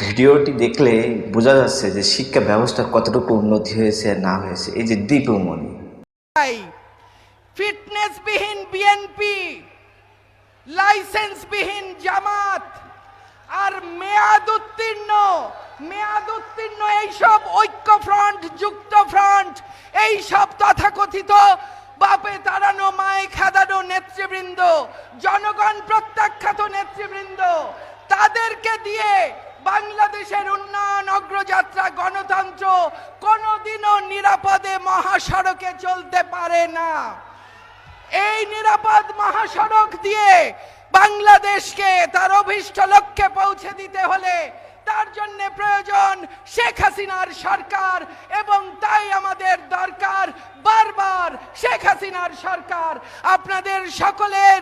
ভিডিওটি দেখলে বোঝা যাচ্ছে যে শিক্ষা ব্যবস্থার কতটুকু উন্নতি হয়েছে না হয়েছে। এই যে দীপুমণি, ফিটনেসবিহীন বিএনপি, লাইসেন্সবিহীন জামাত আর মেয়াদ উত্তীর্ণ এইসব ঐক্যফ্রন্ট, যুক্তফ্রন্ট, এইসব তথাকথিত বাপে তাড়ানো মায়ে খেদানো নেতৃবৃন্দ, জনগণ প্রত্যাখ্যাত নেতৃবৃন্দ, তাদেরকে দিয়ে বাংলাদেশের উন্নয়ন, অগ্রযাত্রা, গণতন্ত্র কোনোদিনও নিরাপদে মহাসড়কে চলতে পারে না। এই নিরাপদ মহাসড়ক দিয়ে বাংলাদেশকে তার অভীষ্ট লক্ষ্যে পৌঁছে দিতে হলে তার জন্য প্রয়োজন শেখ হাসিনার সরকার, এবং তাই আমাদের দরকার বারবার শেখ হাসিনার সরকার। আপনাদের সকলের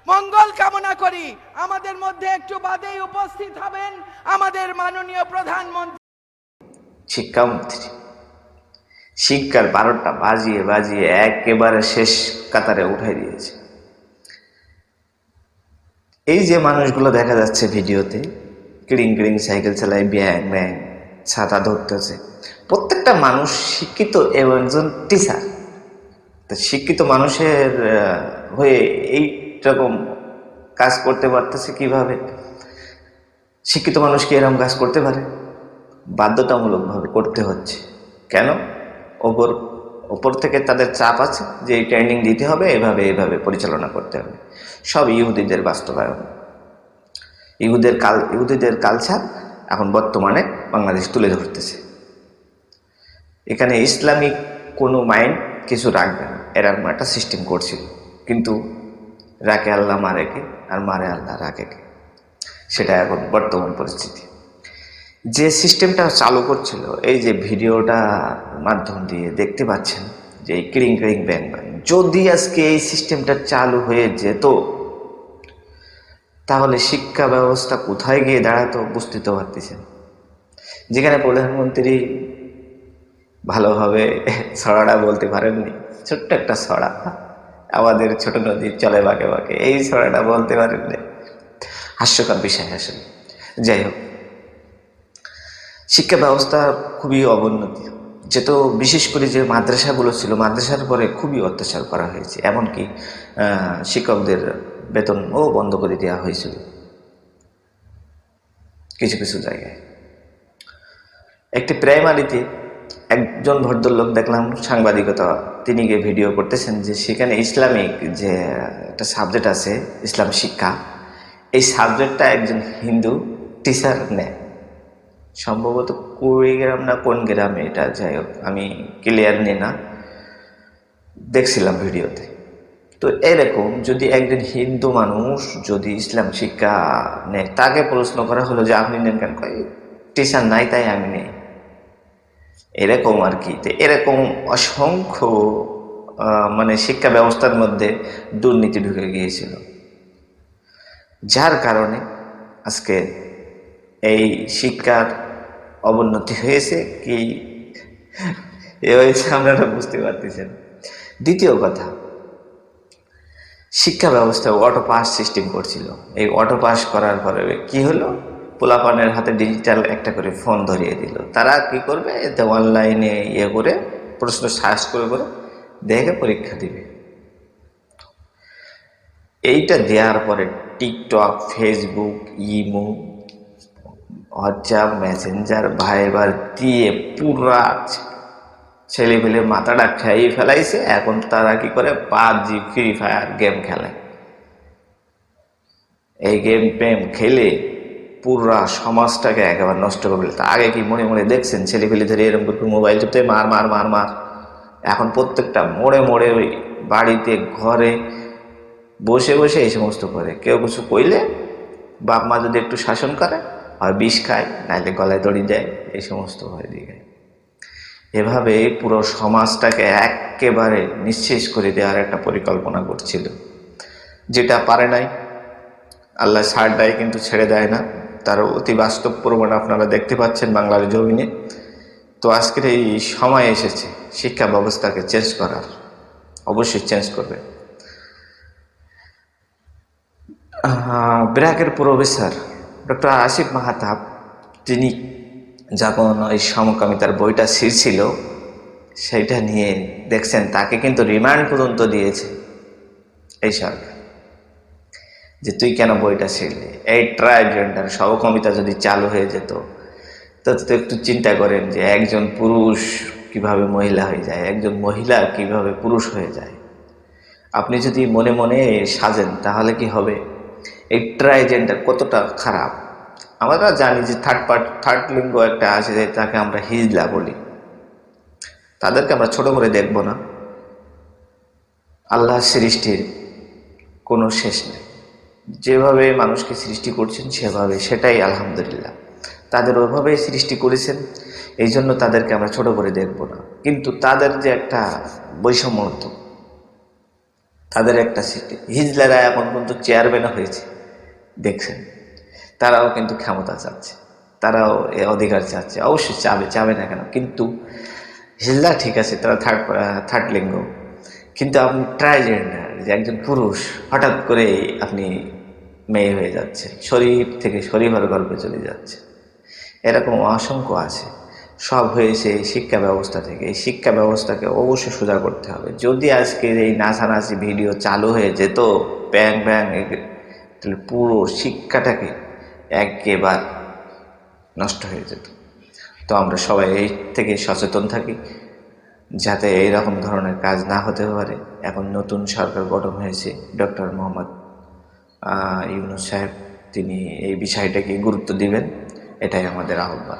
মঙ্গল কামনা করি। আমাদের মধ্যে একটু বাদেই উপস্থিত হবেন আমাদের মাননীয় প্রধানমন্ত্রী। শিক্ষামন্ত্রী শিক্ষার 12টা বাজিয়ে বাজিয়ে একেবারে শেষ কাতারে উঠাই দিয়েছে। এই যে মানুষগুলো দেখা যাচ্ছে ভিডিওতে, কিড়িং কিড়িং সাইকেল চালায়, ব্যাং ব্যাং ছাতা ধরতেছে, প্রত্যেকটা মানুষ শিক্ষিত এবং একজন টিচার। তো শিক্ষিত মানুষের হয়ে এইরকম কাজ করতে পারতেছে কিভাবে? শিক্ষিত মানুষ কি এরকম কাজ করতে পারে? বাধ্যতামূলকভাবে করতে হচ্ছে। কেন? ওপর থেকে তাদের চাপ আছে যে এই ট্রেনিং দিতে হবে, এভাবে পরিচালনা করতে হবে। সব ইহুদিদের বাস্তবায়ন, ইহুদিদের কালচার এখন বর্তমানে বাংলাদেশ তুলে ধরতেছে। এখানে ইসলামিক কোনো মাইন্ড কিছু রাখবে না, এরকম একটা সিস্টেম করছিল। কিন্তু রাখে আল্লাহ মারেকে, আর মারে আল্লাহ রাখেকে, সেটা এখন বর্তমান পরিস্থিতি। যে সিস্টেমটা চালু করছিল, এই যে ভিডিওটা মাধ্যম দিয়ে দেখতে পাচ্ছেন যে এই কিড়িং কিড়িং ব্যাং ব্যাং, যদি আজকে এই সিস্টেমটা চালু হয়ে যেত তাহলে শিক্ষা ব্যবস্থা কোথায় গিয়ে দাঁড়াতো বুঝতে তো পারতেছেন। যেখানে প্রধানমন্ত্রী ভালোভাবে ছড়াটা বলতে পারেননি, ছোট্ট একটা ছড়া, আমাদের ছোট নদী চলে বাঁকে বাঁকে, এই ছড়াটা বলতে পারেননি। হাস্যকর বিষয় আসলে। যাই হোক, শিক্ষা ব্যবস্থা খুবই অবনতি, যেহেতু বিশেষ করে যে মাদ্রাসাগুলো ছিল, মাদ্রাসার পরে খুবই অত্যাচার করা হয়েছে। এমনকি শিক্ষকদের বেতনও বন্ধ করে দেওয়া হয়েছিল কিছু কিছু জায়গায়। একটি প্রাইমারিতে একজন ভদ্রলোক দেখলাম সাংবাদিকতা, তিনি গিয়ে ভিডিও করতেছেন যে সেখানে ইসলামিক যে একটা সাবজেক্ট আছে, ইসলাম শিক্ষা, এই সাবজেক্টটা একজন হিন্দু টিচার নেয়, সম্ভবত কুড়িগ্রাম না কোন গ্রামে, এটা যাই হোক আমি ক্লিয়ার নিই না, দেখছিলাম ভিডিওতে। তো এরকম যদি একজন হিন্দু মানুষ যদি ইসলাম শিক্ষা নেয়, তাকে প্রশ্ন করা হলো যে আপনি নেন কেন? কয় টিচার নাই তাই আমি নেই। এরকম আর কি। তো এরকম অসংখ্য মানে শিক্ষা ব্যবস্থার মধ্যে দুর্নীতি ঢুকে গিয়েছিল, যার কারণে আজকে এই শিক্ষার অবনতি হয়েছে কি এ হয়েছে আপনারা বুঝতে পারতেছেন। দ্বিতীয় কথা, শিক্ষা ব্যবস্থা অটো পাস সিস্টেম করছিল। এই অটো পাস করার পরে কি হলো? পোলাপানের হাতে ডিজিটাল একটা করে ফোন ধরিয়ে দিল। তারা কি করবে? এতে অনলাইনে করে প্রশ্ন সার্চ করে দেখে পরীক্ষা দিবে। এইটা দেওয়ার পরে TikTok, Facebook, imo, WhatsApp, Messenger, Viber দিয়ে পুরা ছেলেপেলে মাথাটা খেয়ে ফেলাইছে। এখন তারা কি করে? পাবজি, ফ্রি ফায়ার গেম খেলে। এই গেম প্রেম খেলে পুরা সমাজটাকে একেবারে নষ্ট করে ফেলে। আগে কি মনে মনে দেখছেন ছেলেপেলে ধরে এরকম করে মোবাইল টিপতে মার মার মার মার? এখন প্রত্যেকটা মোড়ে মোড়ে, ওই বাড়িতে, ঘরে বসে বসে এই সমস্ত করে। কেউ কিছু কইলে বাপ মা যদি একটু শাসন করে, হয় বিষ খায়, নাইলে গলায় দড়ি দেয়, এই সমস্ত হয় দিকে। এভাবে পুরো সমাজটাকে একেবারে নিঃশেষ করে দেওয়ার একটা পরিকল্পনা করছিল, যেটা পারে নাই। আল্লাহ ছাড় দেয় কিন্তু ছেড়ে দেয় না, তার অতি বাস্তব প্রমাণ আপনারা দেখতে পাচ্ছেন বাংলার জমিনে। তো আজকের এই সময় এসেছে শিক্ষা ব্যবস্থাকে চেঞ্জ করার, অবশ্যই চেঞ্জ করবে। ব্র্যাকের প্রফেসর ডক্টর আসিফ মাহতাব তিনি যখন ওই সমকামিতার বইটা ছিঁড়ছিল সেইটা নিয়ে দেখছেন তাকে কিন্তু রিমান্ড পর্যন্ত দিয়েছে এই সরকার, যে তুই কেন বইটা ছিঁড়লি। এই ট্রাইজেন্ডার সমকামিতা যদি চালু হয়ে যেত তো একটু চিন্তা করেন যে একজন পুরুষ কিভাবে মহিলা হয়ে যায়, একজন মহিলা কিভাবে পুরুষ হয়ে যায়। আপনি যদি মনে মনে সাজেন তাহলে কি হবে। এই ট্রাইজেন্ডার কতটা খারাপ আমরা জানি, যে থার্ড লিঙ্গ একটা আছে, তাকে আমরা হিজলা বলি। তাদেরকে আমরা ছোট করে দেখব না। আল্লাহ সৃষ্টির কোনো শেষ নেই, যেভাবে মানুষকে সৃষ্টি করছেন সেভাবে, সেটাই আলহামদুলিল্লাহ। তাদের ওইভাবেই সৃষ্টি করেছেন, এই জন্য তাদেরকে আমরা ছোট করে দেখব না। কিন্তু তাদের যে একটা বৈষম্য, তাদের একটা সৃষ্টি, হিজলারা এখন পর্যন্ত চেয়ারম্যানও হয়েছে দেখছেন, তারাও কিন্তু ক্ষমতা চাচ্ছে, তারাও এ অধিকার চাচ্ছে। অবশ্যই চাবে না কেন, কিন্তু হিজলা ঠিক আছে, তারা থার্ড লিঙ্গ, কিন্তু আপনি ট্রাইজেন্ডার, যে একজন পুরুষ হঠাৎ করে আপনি মেয়ে হয়ে যাচ্ছে, শরীর থেকে শরীরের গর্ভে চলে যাচ্ছে, এরকম অসংখ্য আছে। সব হয়েছে এই শিক্ষা ব্যবস্থা থেকে। এই শিক্ষা ব্যবস্থাকে অবশ্যই সোজা করতে হবে। যদি আজকের এই নাচানাচি ভিডিও চালু হয়ে যেত ব্যাং তাহলে পুরো শিক্ষাটাকে একেবারে নষ্ট হয়ে যেত। তো আমরা সবাই এই থেকে সচেতন থাকি যাতে এইরকম ধরনের কাজ না হতে পারে। এখন নতুন সরকার গঠন হয়েছে, ডক্টর মোহাম্মদ ইউনূস সাহেব, তিনি এই বিষয়টাকে গুরুত্ব দিবেন, এটাই আমাদের আহ্বান।